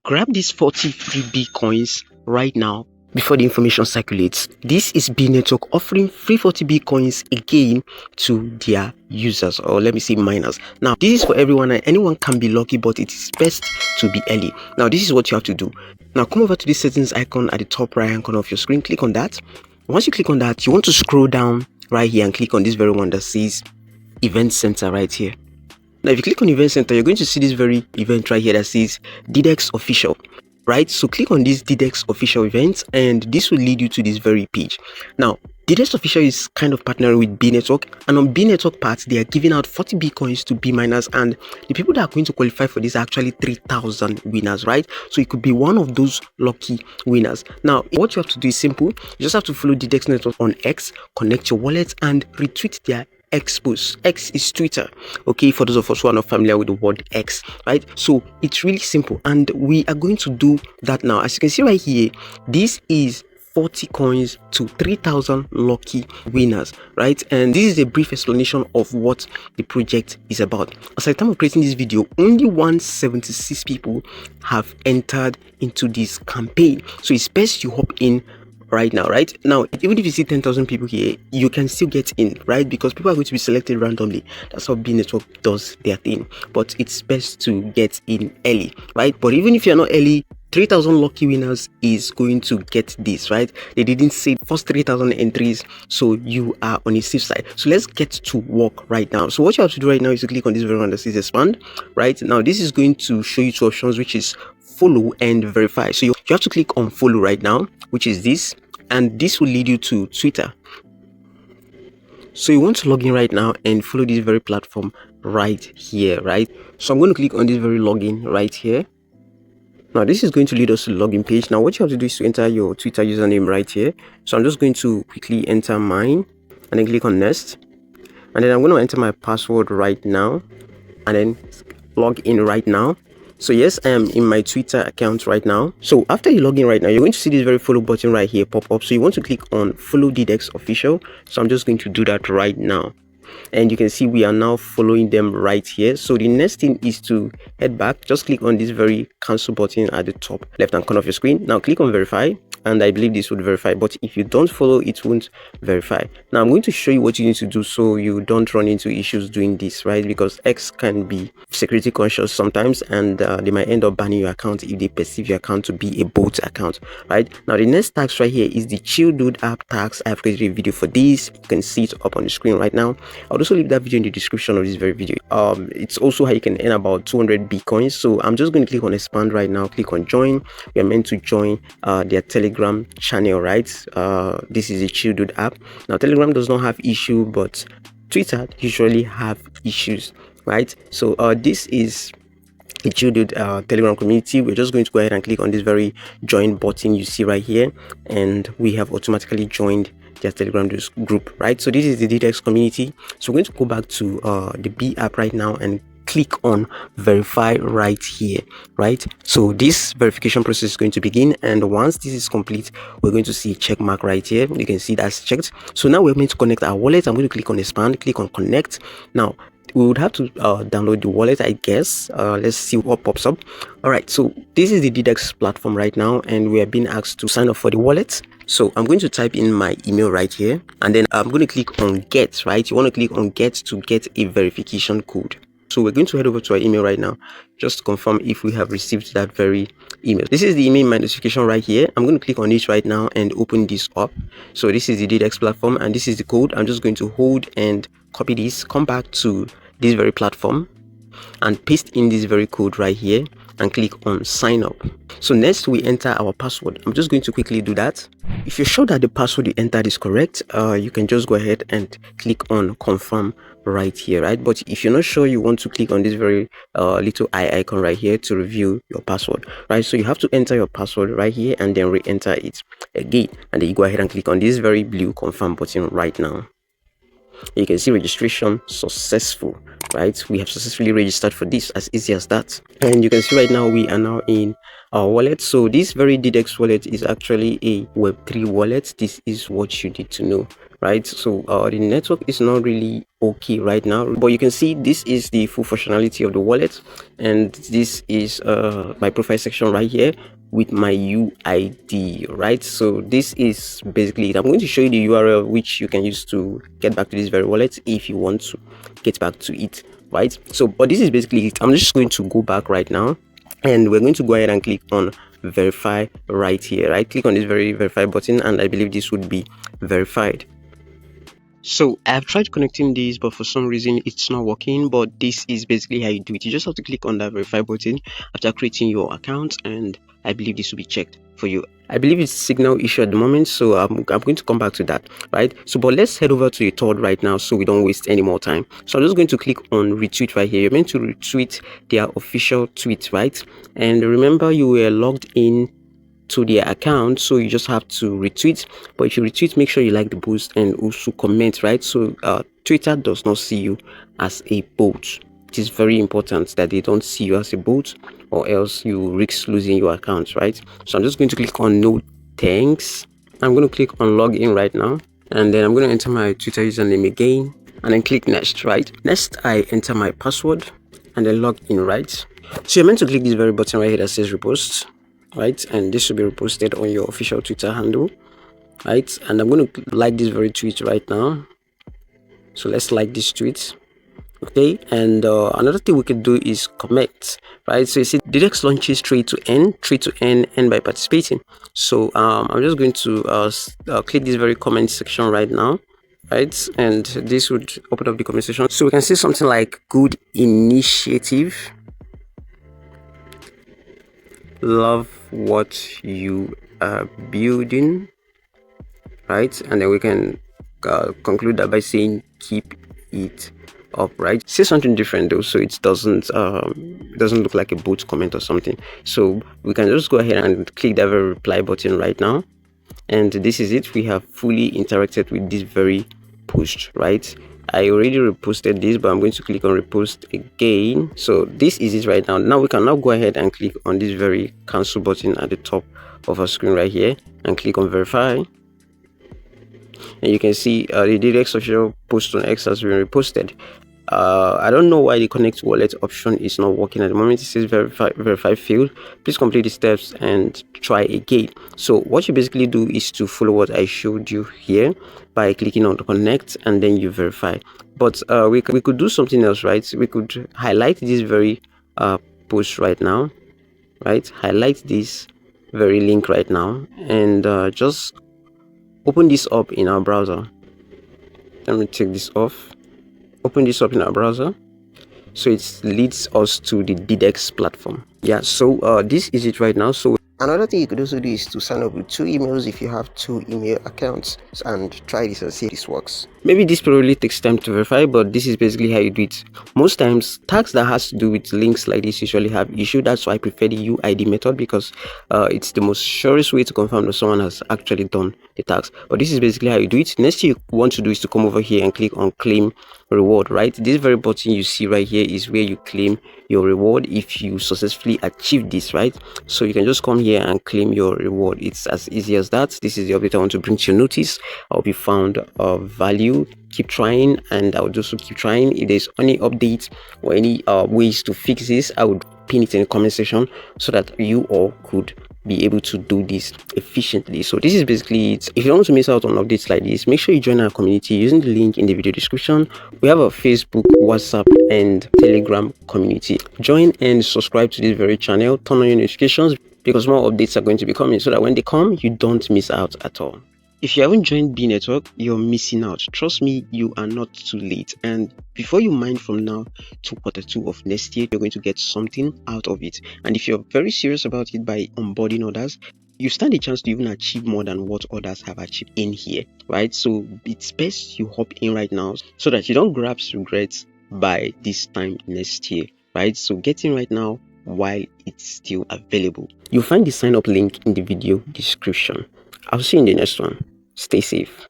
grab these 40 free Bitcoins right now before the information circulates. This is B Network offering free 40 Bitcoins again to their users, or let me say miners. Now, this is for everyone and anyone can be lucky, but it is best to be early. Now, this is what you have to do. Now, come over to this settings icon at the top right hand corner of your screen. Click on that. Once you click on that, you want to scroll down right here and click on this very one that says Event Center right here. Now, if you click on Event Center, you're going to see this very event right here that says DDEX Official, right? So click on this DDEX Official event and this will lead you to this very page. Now, DDEX Official is kind of partnering with B Network, and on B Network part, they are giving out 40 Bitcoins to B miners, and the people that are going to qualify for this are actually 3,000 winners, right? So it could be one of those lucky winners. Now, what you have to do is simple. You just have to follow DDEX Network on X, connect your wallet, and retweet their X post. X is Twitter, okay, for those of us who are not familiar with the word X, right? So it's really simple, and we are going to do that now. As you can see right here, this is 40 coins to 3,000 lucky winners, right? And this is a brief explanation of what the project is about. As at the time of creating this video, only 176 people have entered into this campaign, so it's best you hop in right now. Even if you see 10,000 people here, you can still get in, right? Because people are going to be selected randomly. That's how B Network does their thing, but it's best to get in early, right? But even if you're not early, 3,000 lucky winners is going to get this, right? They didn't say first 3,000 entries, so you are on a safe side. So let's get to work right now. So what you have to do right now is to click on this very one that says expand. Right now, this is going to show you two options, which is follow and verify. So you have to click on follow right now, which is this, and this will lead you to Twitter. So you want to log in right now and follow this very platform right here, right? So I'm going to click on this very login right here. Now, this is going to lead us to the login page. Now, what you have to do is to enter your Twitter username right here. So I'm just going to quickly enter mine and then click on next. And then I'm going to enter my password right now and then log in right now. So yes, I am in my Twitter account right now. So after you log in right now, you're going to see this very follow button right here pop up. So you want to click on follow DDEX Official. So I'm just going to do that right now. And you can see we are now following them right here. So the next thing is to head back. Just click on this very cancel button at the top left hand corner of your screen. Now click on verify, and I believe this would verify, but if you don't follow, it won't verify. Now I'm going to show you what you need to do so you don't run into issues doing this, right? Because X can be security conscious sometimes, and they might end up banning your account if they perceive your account to be a bot account, right? Now the next tax right here is the Chill Dude app tax. I've created a video for this. You can see it up on the screen right now. I'll also leave that video in the description of this very video. It's also how you can earn about 200 Bitcoins. So I'm just going to click on expand right now, click on join. We are meant to join their Telegram channel, right? This is a Chill Dude app. Now Telegram does not have issue, but Twitter usually have issues, right? So this is the Chill Dude Telegram community. We're just going to go ahead and click on this very join button you see right here, and we have automatically joined their Telegram group, right? So this is the DDEX community. So we're going to go back to the B app right now and click on verify right here, right? So this verification process is going to begin, and once this is complete, we're going to see a check mark right here. You can see that's checked. So now we're going to connect our wallet. I'm going to click on expand, click on connect. Now we would have to download the wallet, I guess. Let's see what pops up. All right, so this is the DDEX platform right now, and we are being asked to sign up for the wallet. So I'm going to type in my email right here, and then I'm going to click on get, right? You want to click on get to get a verification code. So we're going to head over to our email right now just to confirm if we have received that very email. This is the email my notification right here. I'm going to click on it right now and open this up. So this is the DDEX platform, and this is the code. I'm just going to hold and copy this, come back to this very platform and paste in this very code right here and click on sign up. So next we enter our password. I'm just going to quickly do that. If you're sure that the password you entered is correct, you can just go ahead and click on confirm right here, right? But if you're not sure, you want to click on this very little eye icon right here to review your password, right? So you have to enter your password right here and then re-enter it again, and then you go ahead and click on this very blue confirm button right now. You can see registration successful, right? We have successfully registered for this, as easy as that. And you can see right now we are now in our wallet. So this very DDEX wallet is actually a Web3 wallet. This is what you need to know, right? So the network is not really okay right now, but you can see this is the full functionality of the wallet, and this is my profile section right here with my UID, right? So this is basically it. I'm going to show you the URL which you can use to get back to this very wallet if you want to get back to it, right? So but this is basically it. I'm just going to go back right now, and we're going to go ahead and click on verify right here, right? Click on this very verify button, and I believe this would be verified. So I've tried connecting this, but for some reason it's not working. But this is basically how you do it. You just have to click on that verify button after creating your account, and I believe this will be checked for you. I believe it's signal issue at the moment, so I'm going to come back to that, right? So but let's head over to the third right now so we don't waste any more time. So I'm just going to click on retweet right here. You're meant to retweet their official tweet, right? And remember, you were logged in to their account, so you just have to retweet. But if you retweet, make sure you like the post and also comment, right? So Twitter does not see you as a bot. It is very important that they don't see you as a bot, or else you risk losing your account, right? So I'm just going to click on no thanks. I'm going to click on login right now, and then I'm going to enter my Twitter username again, and then click next, right? Next, I enter my password and then log in, right? So you're meant to click this very button right here that says repost, right? And this should be reposted on your official Twitter handle, right? And I'm going to like this very tweet right now. So let's like this tweet, okay? And another thing we could do is comment, right? So you see DDEX launches trade to end by participating. So I'm just going to click this very comment section right now, right? And this would open up the comment section, so we can see something like good initiative, love what you are building, right? And then we can conclude that by saying keep it up, right? Say something different though, so it doesn't look like a bot comment or something. So we can just go ahead and click that very reply button right now, and this is it. We have fully interacted with this very post, right? I already reposted this, but I'm going to click on repost again. So this is it right now. Now we can now go ahead and click on this very cancel button at the top of our screen right here and click on verify. And you can see the DDEX official post on X has been reposted. I don't know why the connect wallet option is not working at the moment. It says verify failed. Please complete the steps and try again. So what you basically do is to follow what I showed you here by clicking on connect, and then you verify. But we could do something else, right? We could highlight this very post right now, right? Highlight this very link right now, and just open this up in our browser. Let me take this off. Open this up in our browser, so it leads us to the DDEX platform. Yeah, so this is it right now. So another thing you could also do is to sign up with 2 emails if you have 2 email accounts, and try this and see if this works. Maybe this probably takes time to verify, but this is basically how you do it. Most times tags that has to do with links like this usually have issue. That's why I prefer the UID method, because it's the most surest way to confirm that someone has actually done the tags. But this is basically how you do it. Next thing you want to do is to come over here and click on claim reward, right? This very button you see right here is where you claim your reward if you successfully achieve this, right? So you can just come here and claim your reward. It's as easy as that. This is the update I want to bring to your notice. I hope you found value. Keep trying, and I would also keep trying. If there's any updates or any ways to fix this, I would pin it in the comment section so that you all could be able to do this efficiently. So this is basically it. If you don't want to miss out on updates like this, make sure you join our community using the link in the video description. We have a Facebook, WhatsApp, and Telegram community. Join and subscribe to this very channel. Turn on your notifications, because more updates are going to be coming, so that when they come, you don't miss out at all. If you haven't joined B Network, you're missing out. Trust me, you are not too late. And before you mine from now to Q2 of next year, you're going to get something out of it. And if you're very serious about it by onboarding others, you stand a chance to even achieve more than what others have achieved in here, right? So it's best you hop in right now so that you don't grasp regrets by this time next year, right? So get in right now while it's still available. You'll find the sign up link in the video description. I'll see you in the next one. Stay safe.